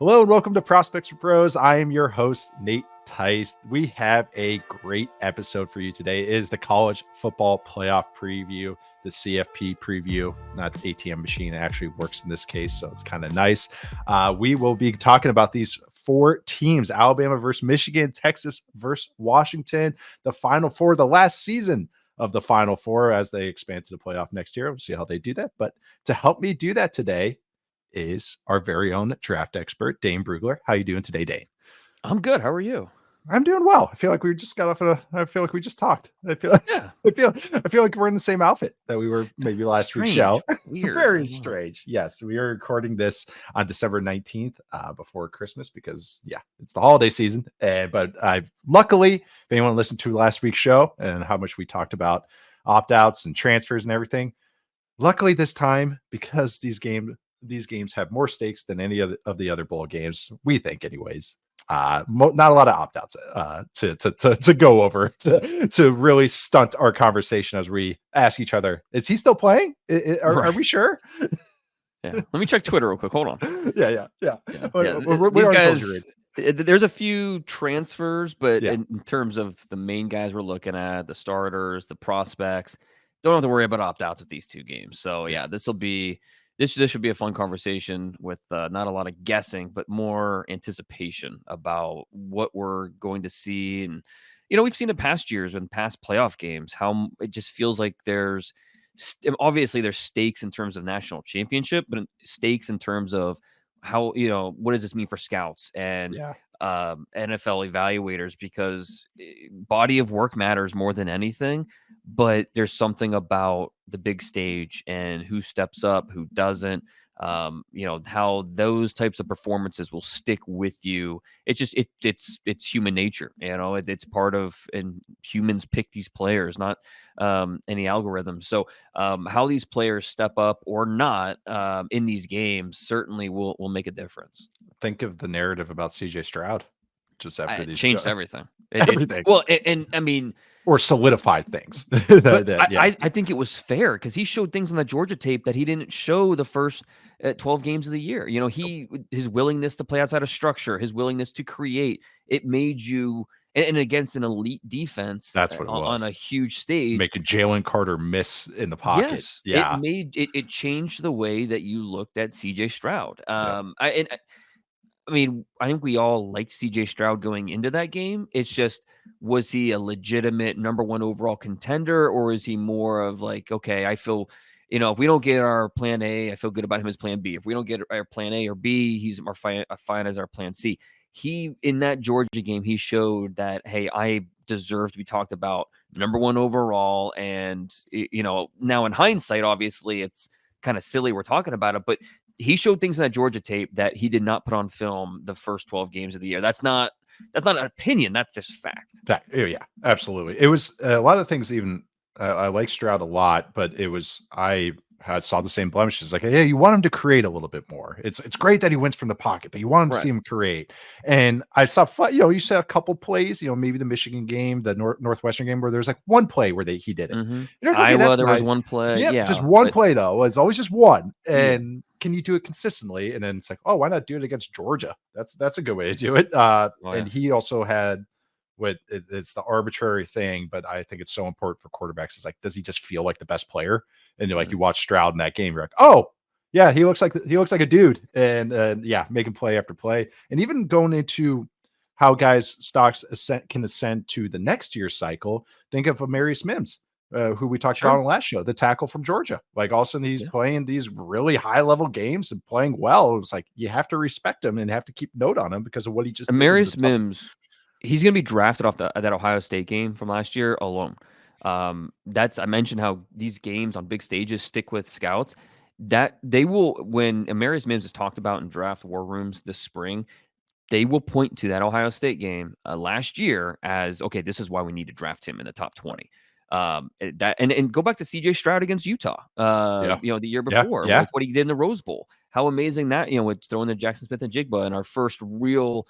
Hello and welcome to Prospects for Pros. I am your host, Nate Tice. We have a great episode for you today. It is the college football playoff preview, the CFP preview, not the ATM machine. It actually works in this case, so it's kind of nice. We will be talking about these four teams: Alabama versus Michigan, Texas versus Washington, the Final Four, the last season of the Final Four as they expand to the playoff next year. We'll see how they do that. But to help me do that today is our very own draft expert, Dane Brugler. How you doing today, Dane? I'm good. How are you? I'm doing well. I feel like we just got off I feel like we just talked. I feel like we're in the same outfit that we were maybe last week's show. Weird. Very strange. Yes, we are recording this on December 19th before Christmas because it's the holiday season. But I've luckily, if anyone listened to last week's show and how much we talked about opt-outs and transfers and everything, luckily this time, because these games have more stakes than any of the other bowl games, we think anyways. Not a lot of opt-outs to go over to really stunt our conversation as we ask each other, is he still playing? Are we sure? Yeah. Let me check Twitter real quick. Hold on. Yeah. These guys, there's a few transfers, but Yeah. in terms of the main guys we're looking at, the starters, the prospects, don't have to worry about opt-outs with these two games. So this should be a fun conversation with not a lot of guessing, but more anticipation about what we're going to see. And we've seen in past years and past playoff games how it just feels like there's obviously there's stakes in terms of national championship, but stakes in terms of how, what does this mean for scouts and NFL evaluators, because body of work matters more than anything. But there's something about the big stage and who steps up, who doesn't, how those types of performances will stick with you. It's just, it's human nature, it's part of, and humans pick these players, not any algorithm. So how these players step up or not in these games certainly will make a difference. Think of the narrative about CJ Stroud just after these changed everything. Everything. And I mean, or solidified things. I think it was fair because he showed things on the Georgia tape that he didn't show the first 12 games of the year. His willingness to play outside of structure, his willingness to create, it made you, and against an elite defense, that's what it was, on a huge stage, making Jalen Carter miss in the pocket. Yes, it changed the way that you looked at CJ Stroud. I mean, I think we all liked CJ Stroud going into that game. It's just, was he a legitimate number one overall contender, or is he more of like, okay, I feel, if we don't get our plan A, I feel good about him as plan B. If we don't get our plan A or B, he's fine as our plan C. He, in that Georgia game, he showed that, hey, I deserve to be talked about number one overall. And, now in hindsight, obviously it's kind of silly we're talking about it, but he showed things in that Georgia tape that he did not put on film the first 12 games of the year. That's not an opinion. That's just fact. Yeah, absolutely. It was a lot of things. Even I like Stroud a lot, but I saw the same blemishes. Like, hey, you want him to create a little bit more. It's great that he wins from the pocket, but you want him to see him create. And I saw, you saw a couple plays, maybe the Michigan game, the Northwestern game, where there's like one play where he did it. Mm-hmm. Iowa, there was one play. Yeah, just one play though. It's always just one. And can you do it consistently? And then it's like, oh, why not do it against Georgia? That's a good way to do it. And he also had it's the arbitrary thing, but I think it's so important for quarterbacks. It's like, does he just feel like the best player? And you're like, you watch Stroud in that game, you're like, oh yeah, he looks like a dude, and making play after play, and even going into how guys stocks can ascend to the next year's cycle. Think of Amarius Mims, who we talked about on the last show, the tackle from Georgia. Like, all of a sudden he's playing these really high level games and playing well. It was like, you have to respect him and have to keep note on him because of what he just Amarius Mims. He's going to be drafted off that Ohio State game from last year alone. I mentioned how these games on big stages stick with scouts. That they will, when Amarius Mims is talked about in draft war rooms this spring, they will point to that Ohio State game last year as, okay, this is why we need to draft him in the top 20. And go back to CJ Stroud against Utah, Yeah. the year Yeah. before Yeah. with what he did in the Rose Bowl. How amazing that, with throwing the Jackson Smith and Jigba and our first real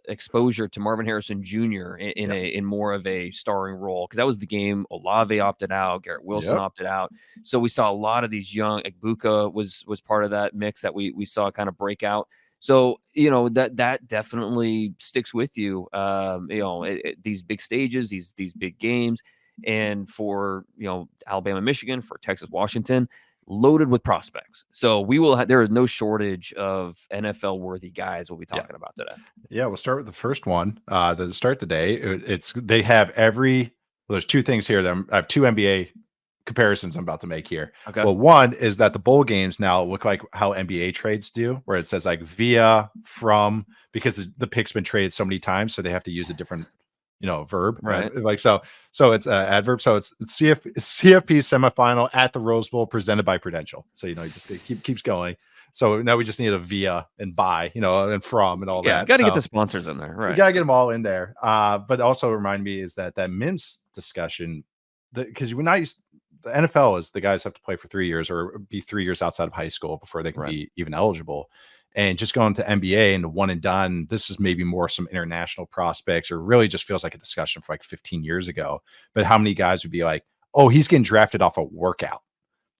exposure to Marvin Harrison Jr. in more of a starring role, because that was the game Olave opted out, Garrett Wilson opted out. So we saw a lot of these young. Egbuka was part of that mix that we saw kind of break out. So, that definitely sticks with you, these big stages, these big games. And for, Alabama, Michigan, for Texas, Washington, loaded with prospects. So there is no shortage of NFL worthy guys we'll be talking about today. Yeah, we'll start with the first one. To start the day, they have there's two things here that I have two NBA comparisons I'm about to make here. Okay. Well, one is that the bowl games now look like how NBA trades do, where it says like via, from, because the pick's been traded so many times, so they have to use a different verb, right? Like so it's adverb. So it's CFP semifinal at the Rose Bowl presented by Prudential. So you just keeps going. So now we just need a via and by, and from and all that. Got to get the sponsors in there, right? You got to get them all in there. But also remind me is that Mims discussion, because we're not used. The NFL is the guys have to play for 3 years or be 3 years outside of high school before they can be even eligible. And just going to NBA and one and done, this is maybe more some international prospects, or really just feels like a discussion for like 15 years ago. But how many guys would be like, oh, he's getting drafted off a workout.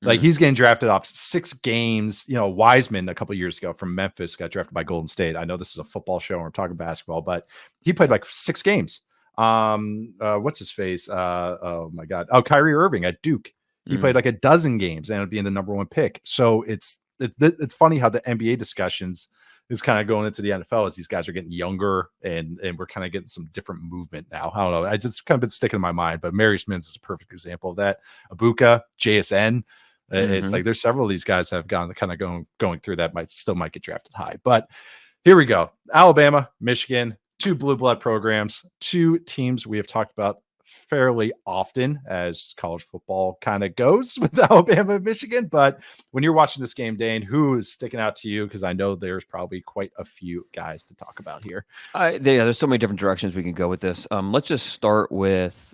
Like he's getting drafted off 6 games. Wiseman a couple of years ago from Memphis got drafted by Golden State. I know this is a football show and we're talking basketball, but he played like 6 games. What's his face? Oh my God. Oh, Kyrie Irving at Duke. He played like a dozen games and it'd be in the number 1 pick. So it's funny how the NBA discussions is kind of going into the NFL as these guys are getting younger and we're kind of getting some different movement now. I don't know. I just kind of been sticking in my mind, but Marius Mims is a perfect example of that. Abuka, JSN. It's like there's several of these guys that have gone kind of going through that might get drafted high. But here we go. Alabama, Michigan, 2 blue blood programs, 2 teams we have talked about fairly often as college football kind of goes with Alabama and Michigan. But when you're watching this game, Dane, who is sticking out to you? Because I know there's probably quite a few guys to talk about here. There's so many different directions we can go with this. Let's just start with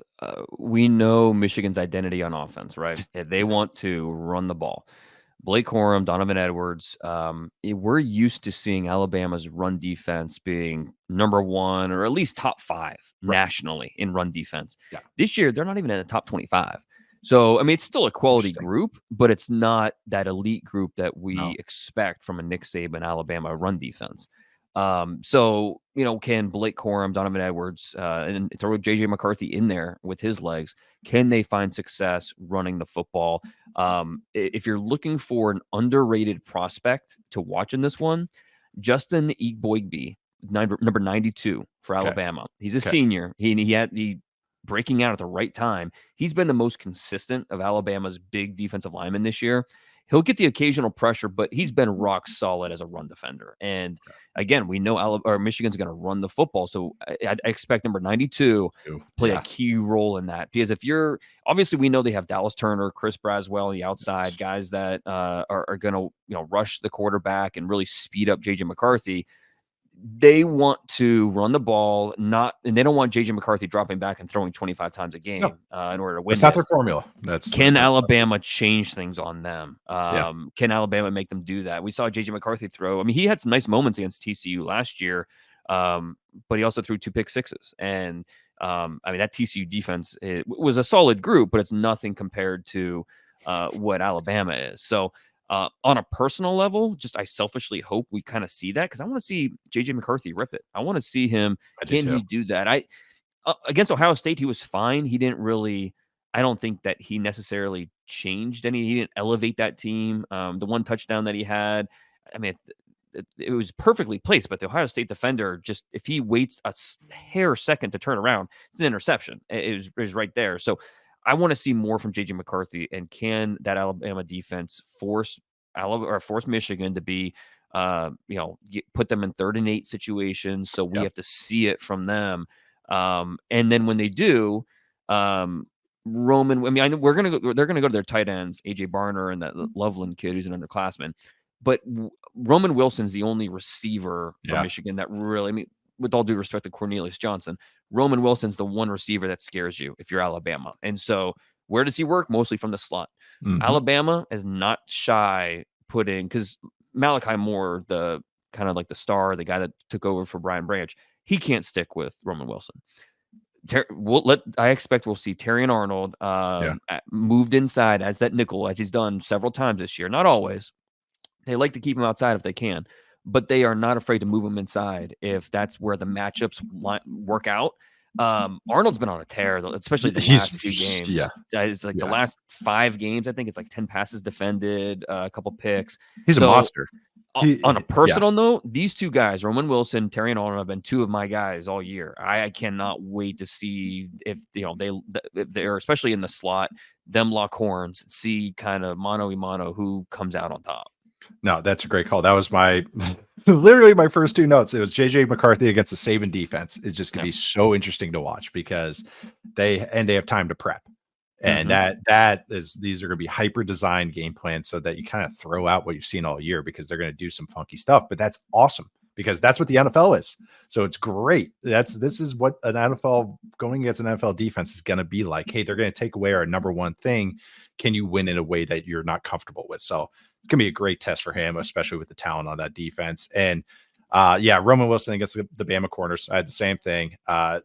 we know Michigan's identity on offense, right? They want to run the ball. Blake Corum, Donovan Edwards. We're used to seeing Alabama's run defense being number 1 or at least top 5 nationally in run defense. Yeah. This year, they're not even in the top 25. So, I mean, it's still a quality group, but it's not that elite group that we expect from a Nick Saban Alabama run defense. So, can Blake Corum, Donovan Edwards, and throw JJ McCarthy in there with his legs? Can they find success running the football? If you're looking for an underrated prospect to watch in this one, Justin Igboigbe, number 92 for Alabama. He's a senior. He had the breaking out at the right time. He's been the most consistent of Alabama's big defensive linemen this year. He'll get the occasional pressure, but he's been rock solid as a run defender. And again, we know Michigan's going to run the football. So I expect number 92 to play a key role in that. Because obviously we know they have Dallas Turner, Chris Braswell on the outside, guys that are going to rush the quarterback and really speed up JJ McCarthy. They want to run the ball, and they don't want JJ McCarthy dropping back and throwing 25 times a game in order to win. It's not their formula. Can Alabama change things on them? Can Alabama make them do that? We saw JJ McCarthy throw. I mean, he had some nice moments against TCU last year, but he also threw 2 pick sixes. And that TCU defense was a solid group, but it's nothing compared to what Alabama is. So. On a personal level, I selfishly hope we kind of see that, because I want to see JJ McCarthy rip it. I want to see him. Can he do that? Against Ohio State, he was fine. He didn't really. I don't think that he necessarily changed any. He didn't elevate that team. The one touchdown that he had, I mean, it was perfectly placed. But the Ohio State defender, if he waits a hair second to turn around, it's an interception. It was right there. So. I want to see more from JJ McCarthy, and can that Alabama defense force Michigan to be, put them in 3rd and 8 situations. So we have to see it from them. And then when they do, Roman, I mean, I know they're going to go to their tight ends, AJ Barner and that Loveland kid who's an underclassman, but Roman Wilson's the only receiver for Michigan that really, with all due respect to Cornelius Johnson, Roman Wilson's the one receiver that scares you if you're Alabama. And so where does he work? Mostly from the slot. Alabama is not shy putting, because Malachi Moore, the kind of like the star, the guy that took over for Brian Branch, he can't stick with Roman Wilson. I expect we'll see Terrion Arnold moved inside as that nickel, as he's done several times this year. Not always. They like to keep him outside if they can, but they are not afraid to move him inside if that's where the matchups work out. Arnold's been on a tear, especially the last few games. Yeah. It's like the last 5 games, I think it's like 10 passes defended, a couple picks. He's a monster. On a personal note, these 2 guys, Roman Wilson, Terrion Arnold, have been 2 of my guys all year. I cannot wait to see if if they're, especially in the slot, them lock horns, see kind of mano a mano who comes out on top. No, that's a great call. That was my literally my first 2 notes. It was JJ McCarthy against the Saban defense. It's just going to be so interesting to watch because they have time to prep. And these are going to be hyper designed game plans so that you kind of throw out what you've seen all year, because they're going to do some funky stuff. But that's awesome, because that's what the NFL is. So it's great. This is what an NFL going against an NFL defense is going to be like. Hey, they're going to take away our number one thing. Can you win in a way that you're not comfortable with? So it's going to be a great test for him, especially with the talent on that defense. And Roman Wilson against the Bama corners. I had the same thing.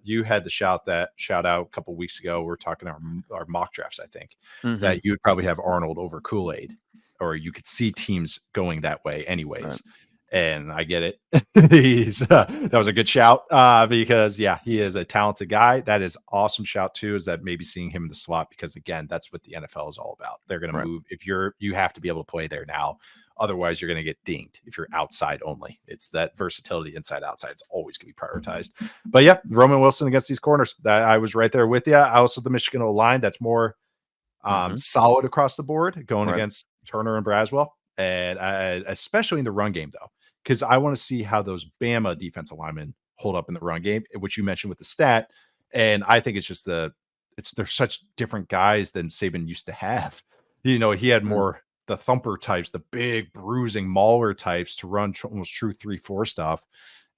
You had the shout out a couple of weeks ago. We were talking our mock drafts, I think, that you would probably have Arnold over Kool-Aid, or you could see teams going that way anyways. Right. And I get it. That was a good shout because he is a talented guy. That is awesome shout too, is that maybe seeing him in the slot, because again, that's what the NFL is all about. They're going to move. If you have to be able to play there now. Otherwise, you're going to get dinged if you're outside only. It's that versatility inside outside. It's always going to be prioritized. But Roman Wilson against these corners. I was right there with you. I also the Michigan O-line that's more solid across the board going against Turner and Braswell, and especially in the run game though, because I want to see how those Bama defensive linemen hold up in the run game, which you mentioned with the stat. And I think it's just they're such different guys than Saban used to have. He had more the thumper types, the big bruising mauler types to run almost true 3-4 stuff.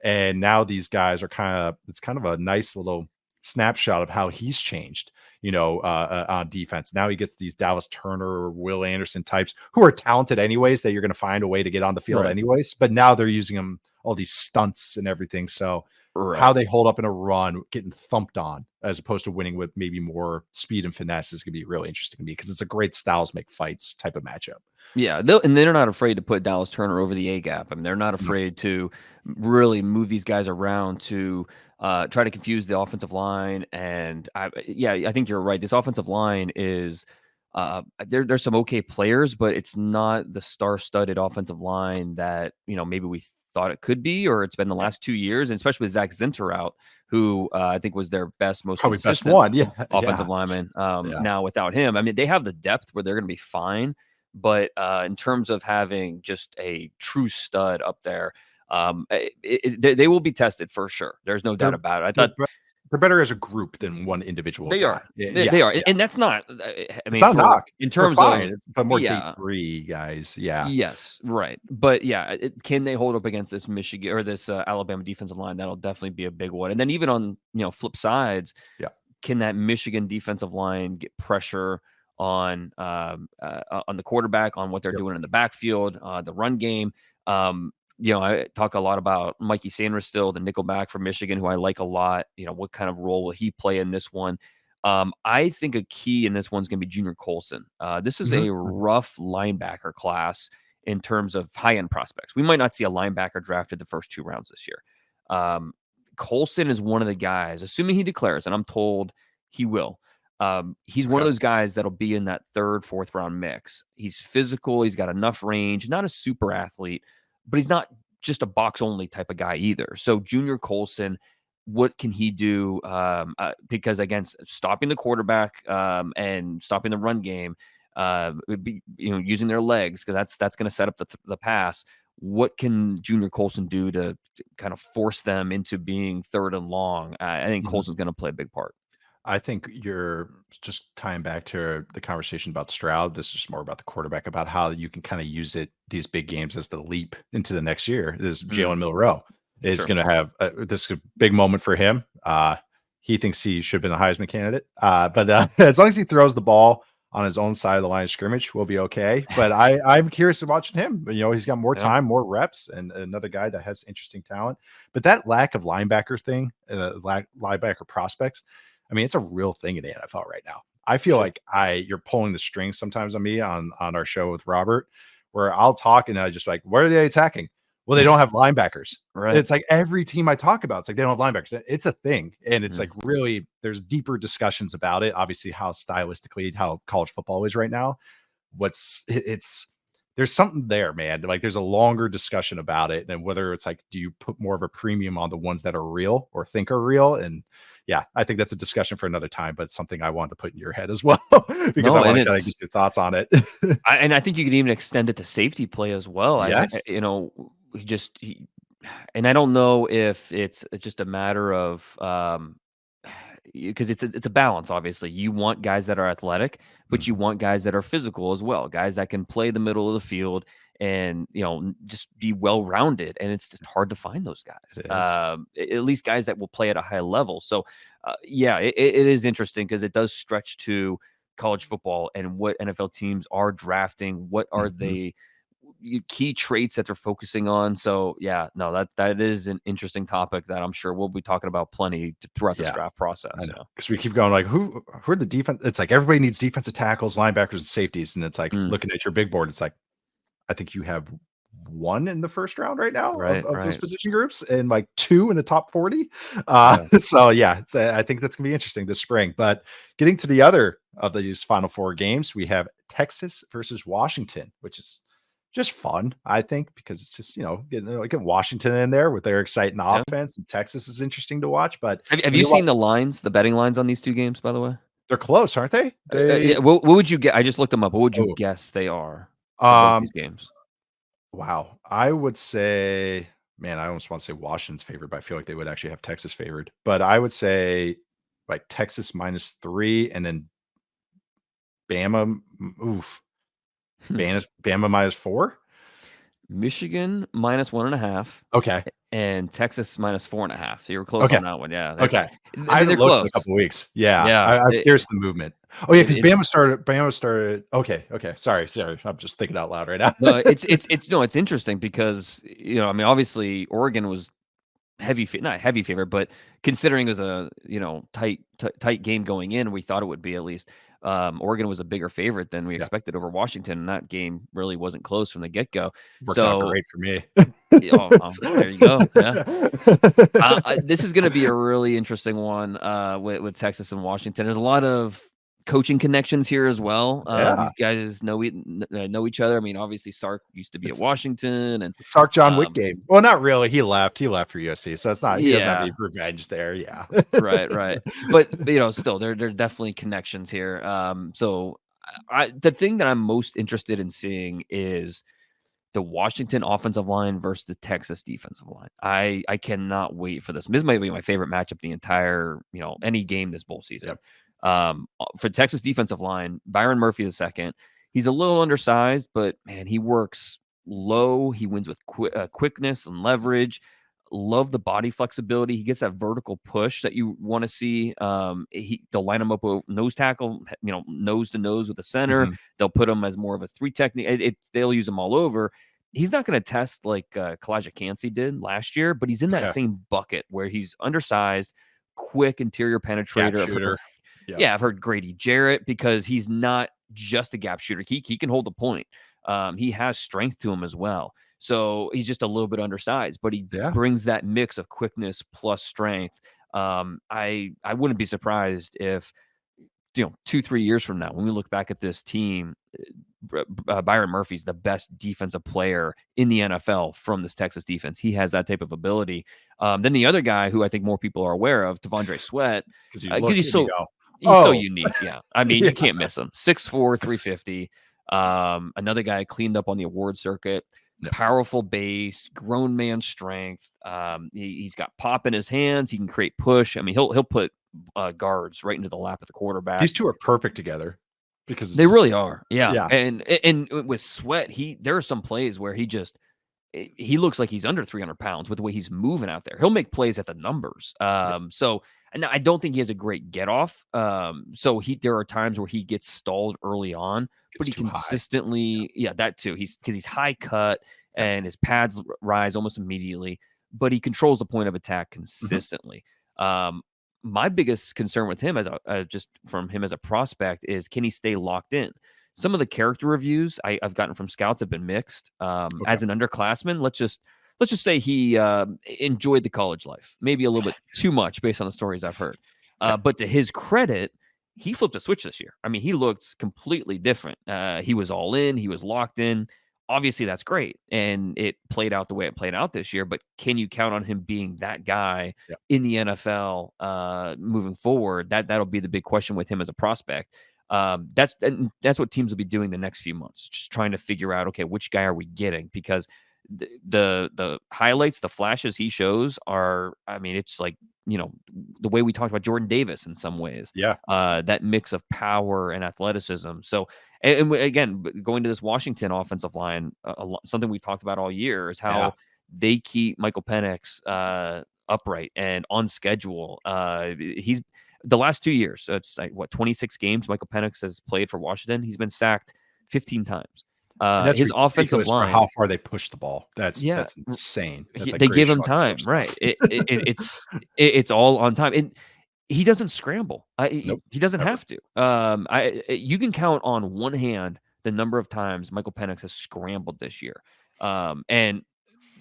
And now these guys are it's kind of a nice little snapshot of how he's changed, on defense. Now he gets these Dallas Turner or Will Anderson types who are talented anyways, that you're going to find a way to get on the field anyways. But now they're using them, all these stunts and everything. So how they hold up in a run, getting thumped on, as opposed to winning with maybe more speed and finesse, is going to be really interesting to me, because it's a great styles make fights type of matchup. Yeah, and they're not afraid to put Dallas Turner over the A gap. I mean, they're not afraid to really move these guys around to try to confuse the offensive line. And I think you're right. This offensive line is there's some okay players, but it's not the star-studded offensive line that maybe we thought it could be, or it's been the last 2 years, and especially with Zach Zinter out, who I think was their most probably consistent best one, offensive lineman. Now without him, I mean, they have the depth where they're going to be fine, but in terms of having just a true stud up there, they will be tested for sure. There's no doubt about it. I thought they're better as a group than one individual. They are. They are. And that's not, I mean, it's not knock in terms of, but more day 3 guys. Yeah. Yes. Right. But can they hold up against this Michigan or this Alabama defensive line? That'll definitely be a big one. And then even on, flip sides, can that Michigan defensive line get pressure on the quarterback, on what they're doing in the backfield, the run game? I talk a lot about Mikey Sanders still, the nickelback from Michigan, who I like a lot. What kind of role will he play in this one? I think a key in this one's going to be Junior Colson. This is a rough linebacker class in terms of high-end prospects. We might not see a linebacker drafted the first 2 rounds this year. Colson is one of the guys, assuming he declares, and I'm told he will. He's one of those guys that'll be in that 3rd, 4th round mix. He's physical. He's got enough range, not a super athlete, but he's not just a box only type of guy either. So Junior Colson, what can he do? Because again, stopping the quarterback and stopping the run game, using their legs, because that's going to set up the pass. What can Junior Colson do to kind of force them into being 3rd and long? I think Colson's going to play a big part. I think you're just tying back to the conversation about Stroud. This is just more about the quarterback, about how you can kind of use these big games as the leap into the next year. This is Jalen Milroe. is going to have this big moment for him. He thinks he should have been a Heisman candidate, but as long as he throws the ball on his own side of the line of scrimmage, we'll be okay. But I'm curious to watching him. You know, he's got more time, more reps, and another guy that has interesting talent. But that lack of linebacker thing, linebacker prospects, I mean, it's a real thing in the NFL right now. I feel like you're pulling the strings sometimes on me on our show with Robert, where I'll talk and I just like, what are they attacking? Well, they don't have linebackers. Right. It's like every team I talk about, it's like they don't have linebackers. It's a thing. And it's like really, there's deeper discussions about it. Obviously, how stylistically, how college football is right now. There's something there, man. Like there's a longer discussion about it. And whether it's like, do you put more of a premium on the ones that are real or think are real? And yeah, I think that's a discussion for another time, but it's something I wanted to put in your head as well because I want to kind of get your thoughts on it. And I think you could even extend it to safety play as well. Yes. And I don't know if it's just a matter of because it's a balance. Obviously, you want guys that are athletic, but you want guys that are physical as well, guys that can play the middle of the field and just be well rounded. And it's just hard to find those guys. At least guys that will play at a high level. So it is interesting because it does stretch to college football and what NFL teams are drafting. What are they? Key traits that they're focusing on. So that is an interesting topic that I'm sure we'll be talking about plenty throughout this draft process. I know, because we keep going like who are the defense? It's like everybody needs defensive tackles, linebackers, and safeties, and it's like looking at your big board. It's like I think you have one in the first round right now of those position groups, and like two in the top 40. So I think that's gonna be interesting this spring. But getting to the other of these Final Four games, we have Texas versus Washington, which is just fun, I think, because it's just, getting Washington in there with their exciting offense, and Texas is interesting to watch. But have you seen the lines, the betting lines on these two games, by the way? They're close, aren't they? What would you get? I just looked them up. What would you guess they are for both these games? Wow. I would say, man, I almost want to say Washington's favored, but I feel like they would actually have Texas favored. But I would say like Texas -3 and then Bama. Bama -4. Michigan -1.5. Okay. And Texas -4.5. So you were close on that one. Yeah. Okay. I haven't looked in a couple of weeks. Yeah. I'm curious the movement. Oh yeah, because Bama started. Okay. Sorry. I'm just thinking out loud right now. No, it's interesting because I mean, obviously Oregon was not heavy favorite, but considering it was a tight game going in, we thought it would be at least. Oregon was a bigger favorite than we expected over Washington, and that game really wasn't close from the get-go. Worked out great for me. There you go. Yeah. This is going to be a really interesting one with Texas and Washington. There's a lot of coaching connections here as well. These guys know each other. I mean, obviously Sark used to be at Washington, and Sark John Wick game. Well, not really. He left for USC, so it's not. He doesn't have any revenge there. Yeah, right. But still, there are definitely connections here. So the thing that I'm most interested in seeing is the Washington offensive line versus the Texas defensive line. I cannot wait for this. This might be my favorite matchup the entire any game this bowl season. Yep. For Texas defensive line, Byron Murphy II. He's a little undersized, but man, he works low. He wins with quickness and leverage. Love the body flexibility. He gets that vertical push that you want to see. They'll line him up with nose tackle, nose to nose with the center. They'll put him as more of a 3 technique. They'll use him all over. He's not going to test like Kalijah Cansey did last year, but he's in that same bucket where he's undersized, quick interior penetrator. I've heard Grady Jarrett because he's not just a gap shooter. He can hold the point. He has strength to him as well. So he's just a little bit undersized, but he brings that mix of quickness plus strength. I wouldn't be surprised if 2-3 years from now, when we look back at this team, Byron Murphy's the best defensive player in the NFL from this Texas defense. He has that type of ability. Then the other guy who I think more people are aware of, T'Vondre Sweat, because he's so unique. Yeah. I mean, you can't miss him. 6'4", 350. Another guy cleaned up on the award circuit. Powerful base, grown man strength. He's got pop in his hands. He can create push. I mean, he'll put guards right into the lap of the quarterback. These two are perfect together because they really are. Yeah. And with Sweat, there are some plays where he just he looks like he's under 300 pounds with the way he's moving out there. He'll make plays at the numbers. So, and I don't think he has a great get off. So there are times where he gets stalled early on, but It's he too high. consistently, that too. Because he's high cut Yep. and his pads rise almost immediately, but he controls the point of attack Mhm. consistently. My biggest concern with him just from him as a prospect is, can he stay locked in? Some of the character reviews I've gotten from scouts have been mixed. Okay. As an underclassman, let's just say he enjoyed the college life, maybe a little bit too much based on the stories I've heard. Okay. But to his credit, he flipped a switch this year. I mean, he looked completely different. He was all in. He was locked in. Obviously, that's great, and it played out the way it played out this year. But can you count on him being that guy Yep. in the NFL moving forward? That'll be the big question with him as a prospect. That's what teams will be doing the next few months, just trying to figure out, okay, which guy are we getting? Because the highlights, the flashes he shows are, I mean, it's like, the way we talked about Jordan Davis in some ways. Yeah. That mix of power and athleticism. So, and again, going to this Washington offensive line, something we've talked about all year is how they keep Michael Penix upright and on schedule. He's the last 2 years. So it's like 26 games Michael Penix has played for Washington. He's been sacked 15 times. And that's His offensive ridiculous for line, how far they push the ball. That's yeah, insane. That's like they Gray give him Shark time, type right? stuff. It's all on time, and he doesn't scramble. Nope. He doesn't Never. have to. You can count on one hand the number of times Michael Penix has scrambled this year, and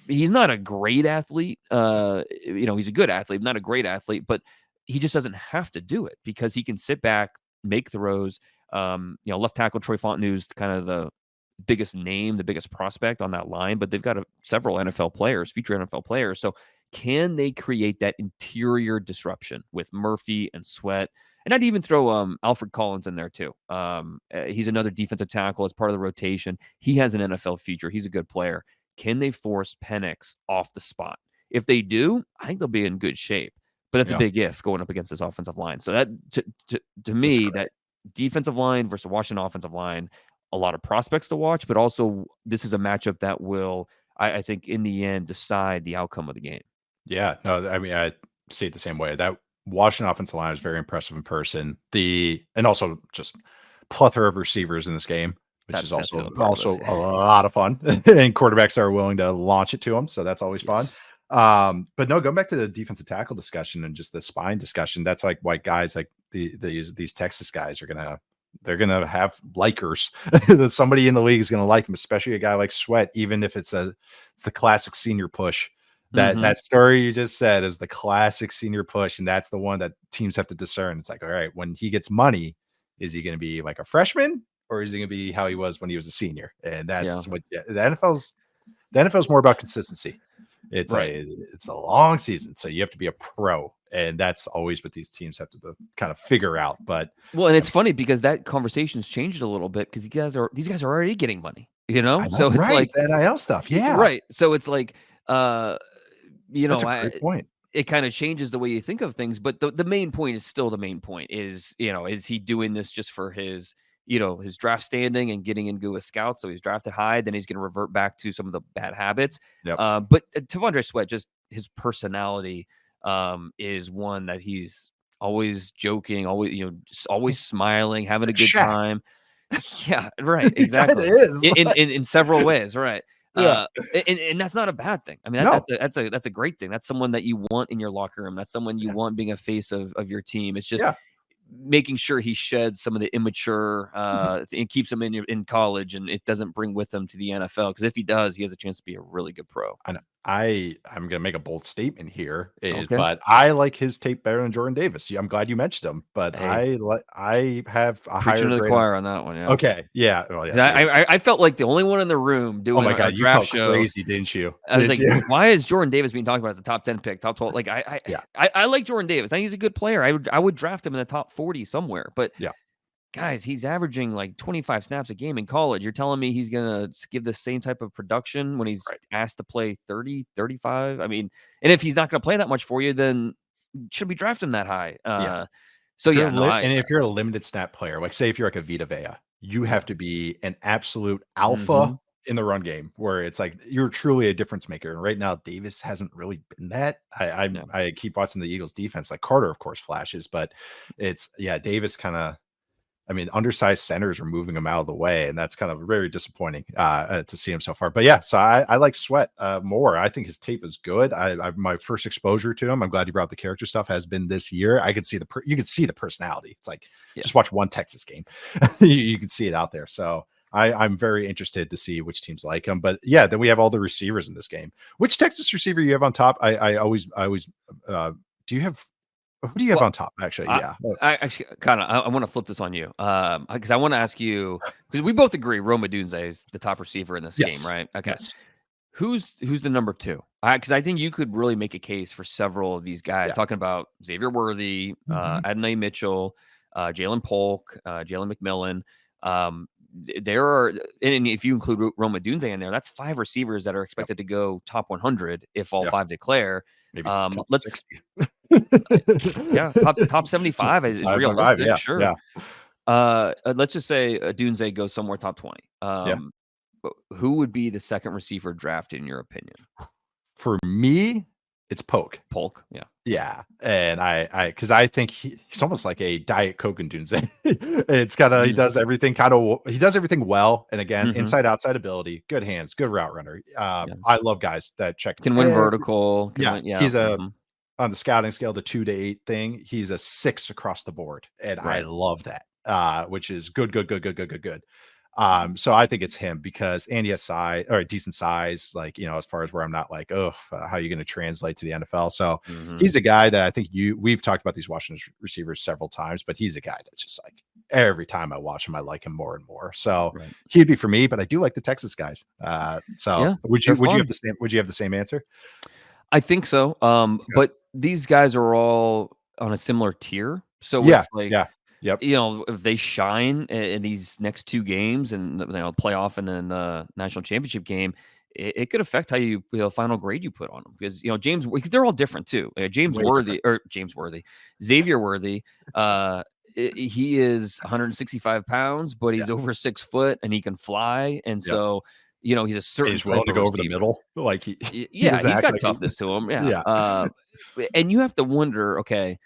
he's not a great athlete. He's a good athlete, not a great athlete, but he just doesn't have to do it because he can sit back, make throws. Left tackle Troy Fontenot's kind of the biggest name, the biggest prospect on that line, but they've got several NFL players, future NFL players. So can they create that interior disruption with Murphy and Sweat? And I'd even throw Alfred Collins in there too. He's another defensive tackle as part of the rotation. He has an NFL future. He's a good player. Can they force Penix off the spot? If they do, I think they'll be in good shape. But that's a big if going up against this offensive line. So that to me, that defensive line versus Washington offensive line, a lot of prospects to watch, but also this is a matchup that will, I think, in the end, decide the outcome of the game. Yeah. No, I mean, I see it the same way. That Washington offensive line is very impressive in person. And also just plethora of receivers in this game, which is also a lot of fun. And quarterbacks are willing to launch it to them, so that's always fun. But no, going back to the defensive tackle discussion and just the spine discussion, that's like why guys like these Texas guys they're gonna have likers. That somebody in the league is gonna like him, especially a guy like Sweat, even if it's the classic senior push. That story you just said is the classic senior push, and that's the one that teams have to discern. It's like, all right, when he gets money, is he going to be like a freshman, or is he going to be how he was when he was a senior? And that's what the NFL's more about consistency. It's it's a long season, so you have to be a pro, and that's always what these teams have to kind of figure out. But and it's funny because that conversation's changed a little bit because these guys are already getting money, so it's like that NIL stuff, right. So it's like that's a great point. It kind of changes the way you think of things, but the main point is still the main point is, is he doing this just for his, his draft standing and getting into a scout? So he's drafted high, then he's going to revert back to some of the bad habits. But T'Vondre Sweat, just his personality is one that he's always joking, always, always smiling, having a good time. Yeah, right. Exactly. In several ways. Right. And that's not a bad thing. I mean, that's a great thing. That's someone that you want in your locker room. That's someone you want being a face of your team. It's just making sure he sheds some of the immature and keeps him in college, and it doesn't bring with him to the NFL. Because if he does, he has a chance to be a really good pro. I know. I'm going to make a bold statement here, but I like his tape better than Jordan Davis. I'm glad you mentioned him, but I have a higher to the choir on that one. Yeah. Okay. Yeah. Well, yeah. I felt like the only one in the room doing a draft show. Crazy, didn't you? I was like, why is Jordan Davis being talked about as a top 10 pick, top 12? Like I like Jordan Davis. I think he's a good player. I would draft him in the top 40 somewhere, but guys, he's averaging like 25 snaps a game in college. You're telling me he's going to give the same type of production when he's asked to play 30, 35? I mean, and if he's not going to play that much for you, then should we draft him that high? So and if you're a limited snap player, like say if you're like a Vita Vea, you have to be an absolute alpha in the run game where it's like you're truly a difference maker. And right now, Davis hasn't really been that. Yeah. I keep watching the Eagles defense. Like Carter, of course, flashes, but it's Davis kind of. I mean, undersized centers are moving him out of the way, and that's kind of very disappointing to see him so far. But yeah, so I like Sweat more. I think his tape is good. My first exposure to him, I'm glad you brought up the character stuff, has been this year. I could see you could see the personality. It's like just watch one Texas game, you can see it out there. So I'm very interested to see which teams like him. But yeah, then we have all the receivers in this game. Which Texas receiver you have on top? I always do you have who do you have on top? Actually, yeah. I actually I want to flip this on you, because I want to ask you, because we both agree Roma Dunze is the top receiver in this game, right? Okay. Yes. Who's the number two? Because I think you could really make a case for several of these guys. Yeah. Talking about Xavier Worthy, Adonai Mitchell, Jalen Polk, Jalen McMillan. There are, and if you include Roma Dunze in there, that's 5 receivers that are expected to go top 100 if all 5 declare. Maybe top Let's 60. Yeah, top 75 is realistic, sure. Let's just say Dunze goes somewhere top 20. Who would be the second receiver drafted in your opinion? For me, it's Polk. Polk, yeah. Yeah, and because I think he's almost like a Diet Coke and Dunze. It's kind of he does everything well, and again, inside outside ability, good hands, good route runner. I love guys that can win vertical. He's on the scouting scale, the 2 to 8 thing. He's a 6 across the board, and I love that. Which is good. So I think it's him because he has size or decent size, like, as far as where I'm not like, how are you going to translate to the NFL? So he's a guy that I think we've talked about these Washington receivers several times, but he's a guy that's just like every time I watch him, I like him more and more. So he'd be for me, but I do like the Texas guys. Would you have the same answer? I think so. But these guys are all on a similar tier. So it's like, yep. If they shine in these next 2 games and playoff and then the national championship game, it could affect how you final grade you put on them because because they're all different too. Xavier Worthy, he is 165 pounds, but he's over 6 foot and he can fly, and so he's a certain he's willing to go over the middle, like he's got toughness to him, and you have to wonder, okay.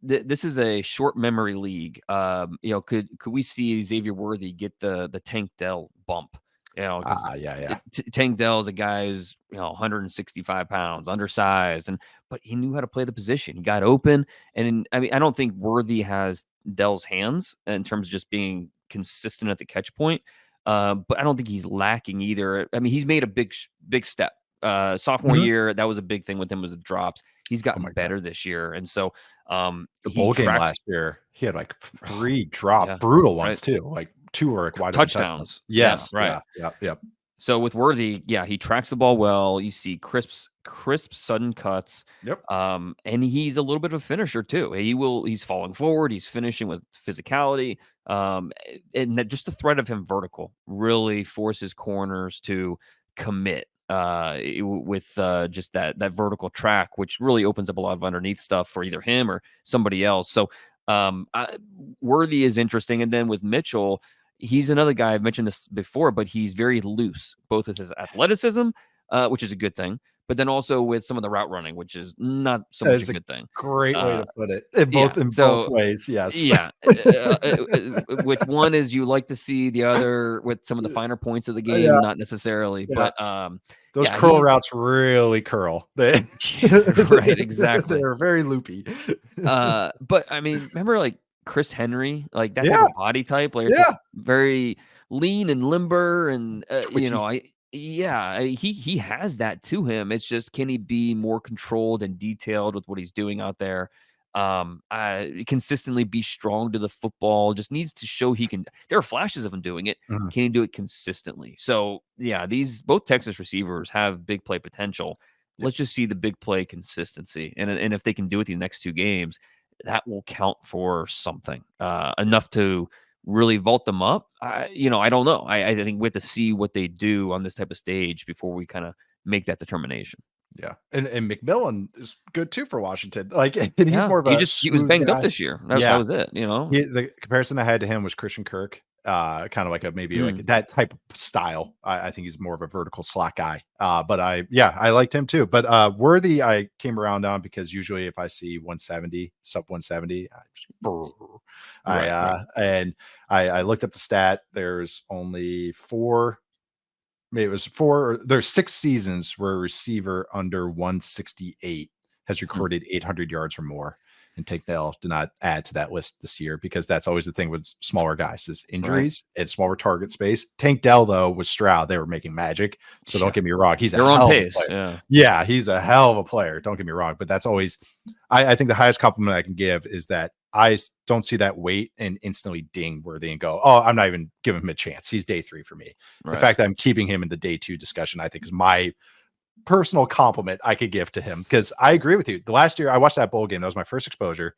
This is a short memory league. Could we see Xavier Worthy get the Tank Dell bump? Tank Dell is a guy who's 165 pounds, undersized, but he knew how to play the position. He got open, and I don't think Worthy has Dell's hands in terms of just being consistent at the catch point. But I don't think he's lacking either. I mean, he's made a big step. Sophomore year, that was a big thing with him was the drops. He's gotten better this year, and so the bowl game last year, he had like 3 brutal ones too, like 2 were like wide touchdowns. Yes, yep. So with Worthy, he tracks the ball well. You see crisp sudden cuts. Yep. And he's a little bit of a finisher too. He's falling forward. He's finishing with physicality. And just the threat of him vertical really forces corners to commit with just that vertical track, which really opens up a lot of underneath stuff for either him or somebody else. So Worthy is interesting. And then with Mitchell, he's another guy, I've mentioned this before, but he's very loose, both with his athleticism, which is a good thing, but then also with some of the route running, which is not so much a good thing. Great way to put it. In both ways, yes. Yeah. Which one is you like to see, the other with some of the finer points of the game, not necessarily. But those curl routes really curl. Right, exactly. They're very loopy. But I mean, remember like Chris Henry, like that type of body type, like it's just very lean and limber, and he has that to him. It's just, can he be more controlled and detailed with what he's doing out there? Consistently be strong to the football. Just needs to show he can. There are flashes of him doing it. Can he do it consistently? So these both Texas receivers have big play potential. Let's just see the big play consistency, and if they can do it these next 2 games, that will count for something enough to really vault them up. I don't know. I think we have to see what they do on this type of stage before we kind of make that determination. Yeah, and McMillan is good too for Washington. Like, and he's more of he was banged up this year. That was it. The comparison I had to him was Christian Kirk. kind of like maybe like that type of style. I think he's more of a vertical slot guy. But I liked him too. But Worthy, I came around on because usually if I see 170, sub 170, I looked up the stat. There's only there's 6 seasons where a receiver under 168 has recorded 800 yards or more. And Tank Dell did not add to that list this year because that's always the thing with smaller guys is injuries and smaller target space. Tank Dell, though, with Stroud, they were making magic. So don't get me wrong. He's a on hell pace. of a player. Yeah, he's a hell of a player. Don't get me wrong. But that's always, I think the highest compliment I can give is that I don't see that weight and instantly ding Worthy and go, oh, I'm not even giving him a chance. He's day 3 for me. Right. The fact that I'm keeping him in the day 2 discussion, I think is my personal compliment I could give to him because I agree with you. The last year I watched that bowl game, that was my first exposure,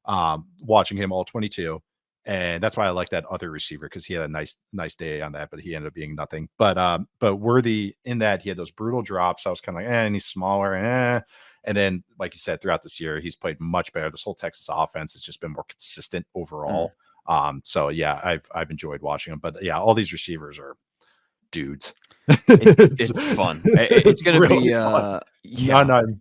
watching him all 22. And that's why I like that other receiver because he had a nice day on that, but he ended up being nothing. But Worthy in that he had those brutal drops. I was kind of like, and he's smaller, and then like you said, throughout this year, he's played much better. This whole Texas offense has just been more consistent overall. So yeah, I've enjoyed watching him. But yeah, all these receivers are dudes. It's fun. It's going to be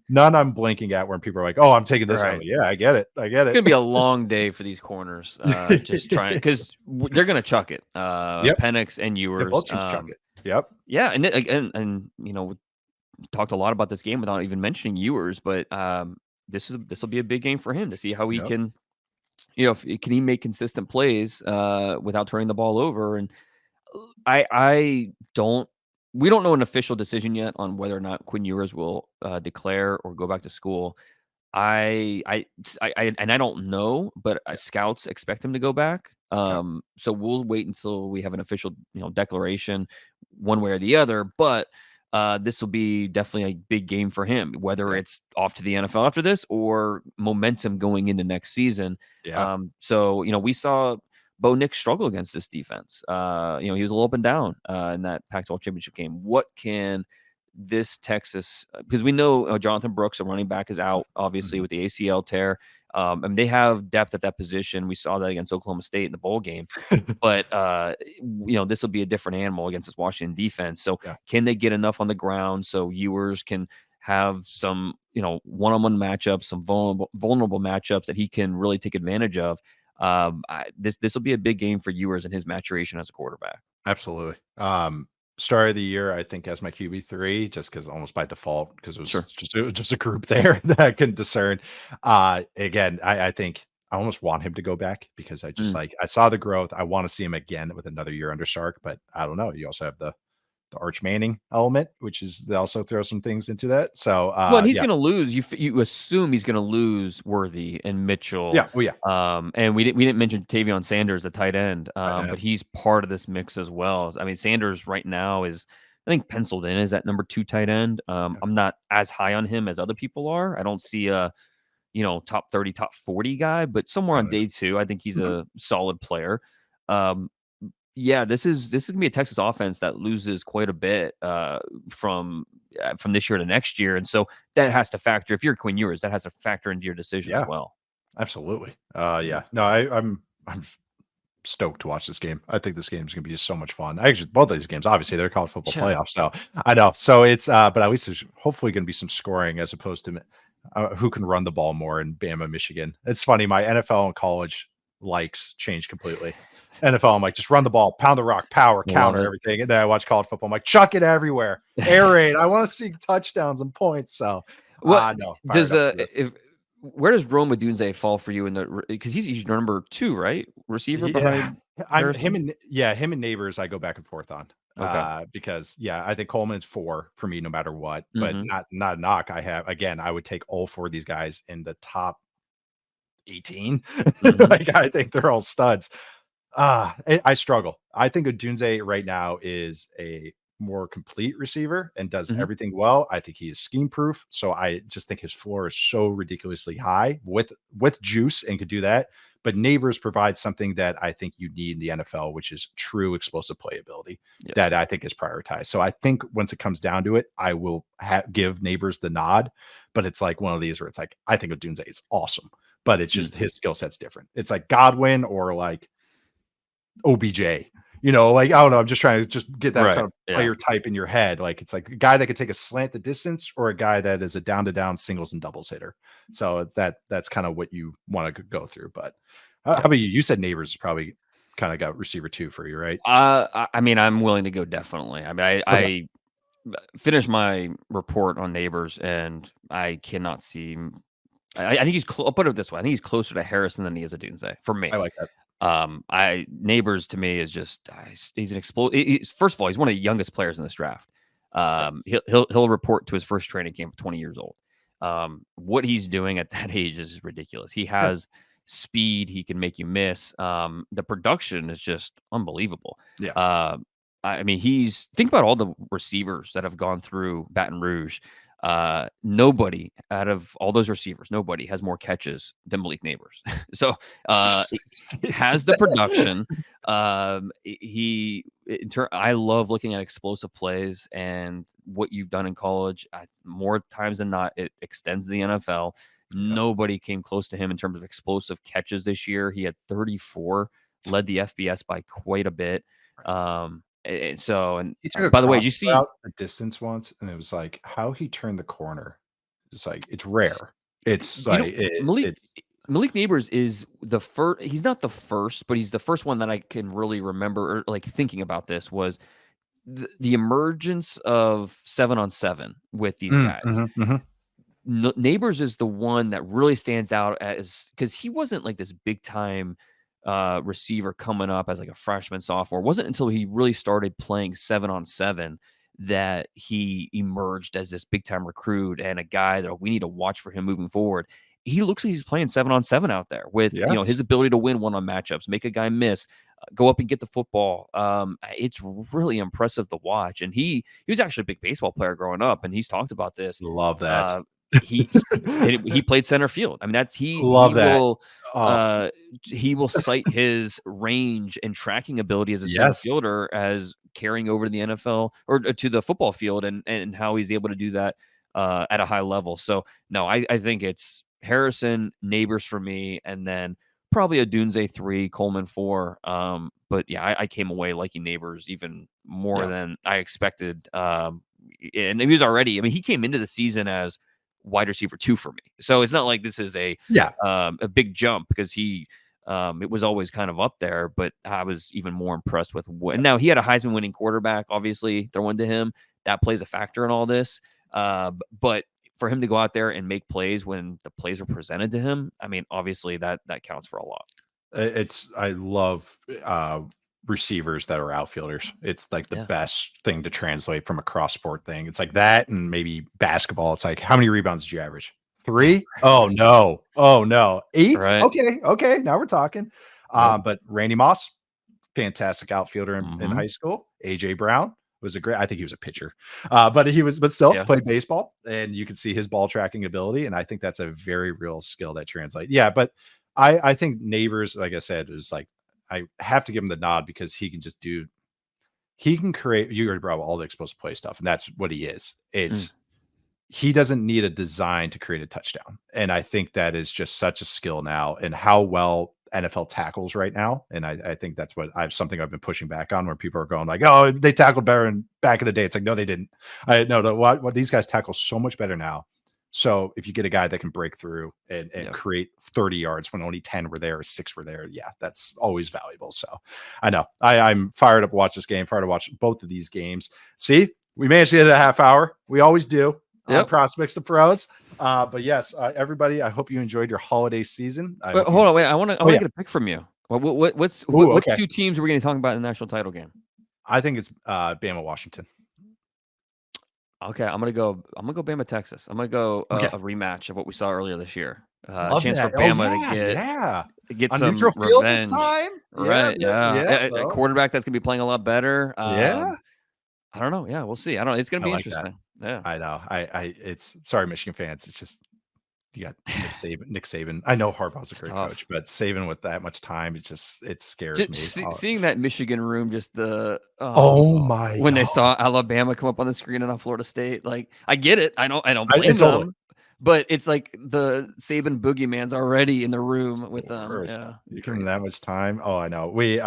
none I'm blinking at when people are like, oh, I'm taking this one. Yeah, I get it. It's going to be a long day for these corners. Just trying because they're going to chuck it. Penix and Ewers. Both teams chuck it. Yep. Yeah, and we talked a lot about this game without even mentioning Ewers, but this will be a big game for him to see how he can, can he make consistent plays without turning the ball over. And we don't know an official decision yet on whether or not Quinn Ewers will declare or go back to school. I don't know, but scouts expect him to go back. So we'll wait until we have an official, declaration one way or the other. But this will be definitely a big game for him, whether it's off to the NFL after this or momentum going into next season. So we saw Bo Nix struggle against this defense. He was a little up and down in that Pac-12 championship game. What can this Texas, because we know Jonathan Brooks, a running back, is out, obviously, with the ACL tear. And they have depth at that position. We saw that against Oklahoma State in the bowl game. But, this will be a different animal against this Washington defense. So can they get enough on the ground so Ewers can have some, one-on-one matchups, some vulnerable matchups that he can really take advantage of? This will be a big game for Ewers and his maturation as a quarterback. Absolutely. Start of the year, I think, as my QB3, just because almost by default, because it was just a group there that I couldn't discern. Again, I think I almost want him to go back because I just I saw the growth. I want to see him again with another year under Sark, but I don't know. You also have the Arch Manning element, which is they also throw some things into that. So, he's going to lose. You assume he's going to lose Worthy and Mitchell. And we didn't mention Tavion Sanders, the tight end, but he's part of this mix as well. I mean, Sanders right now is, I think, penciled in as that number 2 tight end. I'm not as high on him as other people are. I don't see a top 30, top 40 guy, but somewhere on day 2, I think he's a solid player. This is gonna be a Texas offense that loses quite a bit from this year to next year, and so that has to factor. If you're Quinn Ewers, that has to factor into your decision as well. Absolutely. No, I'm stoked to watch this game. I think this game is gonna be just so much fun. Actually, both of these games, obviously, they're college football playoffs, so I know. So it's but at least there's hopefully gonna be some scoring as opposed to who can run the ball more in Bama, Michigan. It's funny, my NFL and college likes change completely. NFL, I'm like, just run the ball, pound the rock, power, counter, everything. And then I watch college football. I'm like, chuck it everywhere, air raid. I want to see touchdowns and points. So, no. Where does Rome Odunze fall for you in the? Because he's number 2, right? Receiver behind. Him and Neighbors. I go back and forth on. Because I think Coleman's 4 for me, no matter what. But not a knock. I would take all 4 of these guys in the top 18. Like I think they're all studs. I struggle. I think Odunze right now is a more complete receiver and does everything well. I think he is scheme proof. So I just think his floor is so ridiculously high with juice and could do that. But Neighbors provide something that I think you need in the NFL, which is true explosive playability that I think is prioritized. So I think once it comes down to it, I will give Neighbors the nod. But it's like one of these where it's like, I think Odunze is awesome, but it's just his skill set's different. It's like Godwin or like OBJ. Like, I don't know. I'm just trying to just get that Right. kind of Yeah. player type in your head. Like, it's like a guy that could take a slant the distance or a guy that is a down to down singles and doubles hitter. So that's kind of what you want to go through. But how Yeah. about you? You said Neighbors probably kind of got receiver two for you, right? I mean, I'm willing to go definitely. I mean, Okay. I finished my report on Neighbors, and I cannot see. I think he's. I'll put it this way: I think he's closer to Harrison than he is to Dunze for I me. like that. I Neighbors to me is just he's an First of all, he's one of the youngest players in this draft. Yes. He'll report to his first training camp at 20 years old. What he's doing at that age is ridiculous. He Yeah. has speed. He can make you miss. The production is just unbelievable. Yeah. I mean, think about all the receivers that have gone through Baton Rouge. Nobody out of all those receivers, nobody has more catches than Malik Neighbors. So has the production. I love looking at explosive plays and what you've done in college. More times than not, it extends the NFL. Yep. Nobody came close to him in terms of explosive catches this year. He had 34, led the FBS by quite a bit. And He took a by the way, did cross you see route a distance once, and it was like how he turned the corner. It's like it's rare. It's you know like Malik Neighbors is the first. He's not the first, but he's the first one that I can really remember, or like thinking about this was the emergence of 7-on-7 with these guys. mhm. Neighbors is the one that really stands out as because he wasn't like this big time receiver coming up as like a freshman sophomore. It wasn't until he really started playing 7-on-7 that he emerged as this big time recruit and a guy that we need to watch for him moving forward. He looks like he's playing 7-on-7 out there with his Yes. ability to win one-on matchups, make a guy miss, go up and get the football. It's really impressive to watch. And he was actually a big baseball player growing up, and he's talked about this. Love that. He he played center field. I mean, that's Love that. Oh, he will cite his range and tracking ability as a center yes. fielder as carrying over to the NFL or to the football field, and how he's able to do that at a high level. So no, I think it's Harrison, Neighbors for me, and then probably a Dunze 3, Coleman 4. But yeah, I came away liking Neighbors even more Yeah. than I expected. And he was already. I mean, he came into the season as wide receiver 2 for me. So it's not like this is a big jump because it was always kind of up there, but I was even more impressed with what. Now he had a Heisman winning quarterback, obviously throwing to him. That plays a factor in all this. But for him to go out there and make plays when the plays are presented to him, I mean, obviously that counts for a lot. I love receivers that are outfielders. It's like the best thing to translate from a cross sport thing. It's like that and maybe basketball. It's like, how many rebounds did you average? 3? Oh no. Oh no. 8? Right. Okay. Now we're talking. Yep. But Randy Moss, fantastic outfielder in high school. AJ Brown was I think he was a pitcher. But still played baseball, and you can see his ball tracking ability. And I think that's a very real skill that translates. Yeah, but I think Neighbors, like I said, is like I have to give him the nod because he can create. You already brought up all the explosive play stuff, and that's what he is. He doesn't need a design to create a touchdown, and I think that is just such a skill now, and how well NFL tackles right now. And I think that's something I've been pushing back on, where people are going like, "Oh, they tackled better back in the day." It's like, no, they didn't. What these guys tackle so much better now. So if you get a guy that can break through and create 30 yards when only 10 were there or 6 were there, yeah, that's always valuable. So I know I'm fired up to watch this game, fired to watch both of these games. See, we managed to hit a half hour. We always do on Prospects to Pros. But yes, everybody, I hope you enjoyed your holiday season. Hold on, wait. I want to get a pick from you. What's 2 teams we're going to talk about in the national title game? I think it's Bama, Washington. Okay, I'm gonna go Bama, Texas. I'm gonna go a rematch of what we saw earlier this year. Chance for Bama to get on some neutral revenge. field this time, Right? A quarterback that's gonna be playing a lot better. I don't know. Yeah, we'll see. I don't know. It's gonna be interesting. That. Yeah, I know. It's sorry, Michigan fans. It's just you got Nick Saban. I know Harbaugh's a great coach, but Saban with that much time, it scares me. Seeing that Michigan room, just when they saw Alabama come up on the screen and on Florida State, like I get it. I don't blame them, but it's like the Saban boogeyman's already in the room with them. Yeah, you give them that much time. Oh, I know. We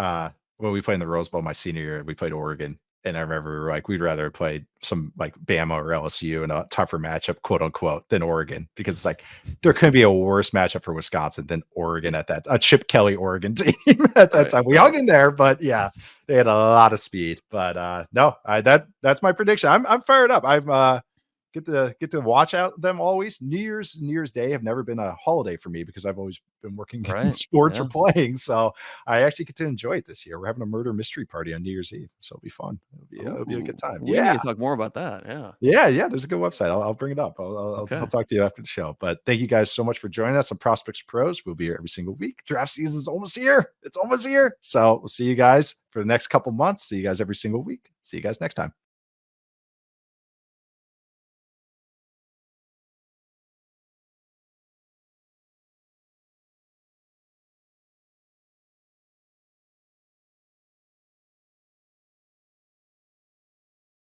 when we played in the Rose Bowl my senior year, we played Oregon. And I remember we were like, we'd rather play some like Bama or LSU in a tougher matchup, quote unquote, than Oregon, because it's like there couldn't be a worse matchup for Wisconsin than Oregon at that, a Chip Kelly Oregon team at that time. We hung in there, but yeah, they had a lot of speed. But no, that's my prediction. I'm fired up. I'm get to watch out them always. New Year's Day have never been a holiday for me because I've always been working in sports or playing. So I actually get to enjoy it this year. We're having a murder mystery party on New Year's Eve, so it'll be fun. It'll be a good time. We need to talk more about that. Yeah. There's a good website. I'll bring it up. I'll talk to you after the show. But thank you guys so much for joining us on Prospects Pros. We'll be here every single week. Draft season's almost here. It's almost here. So we'll see you guys for the next couple months. See you guys every single week. See you guys next time.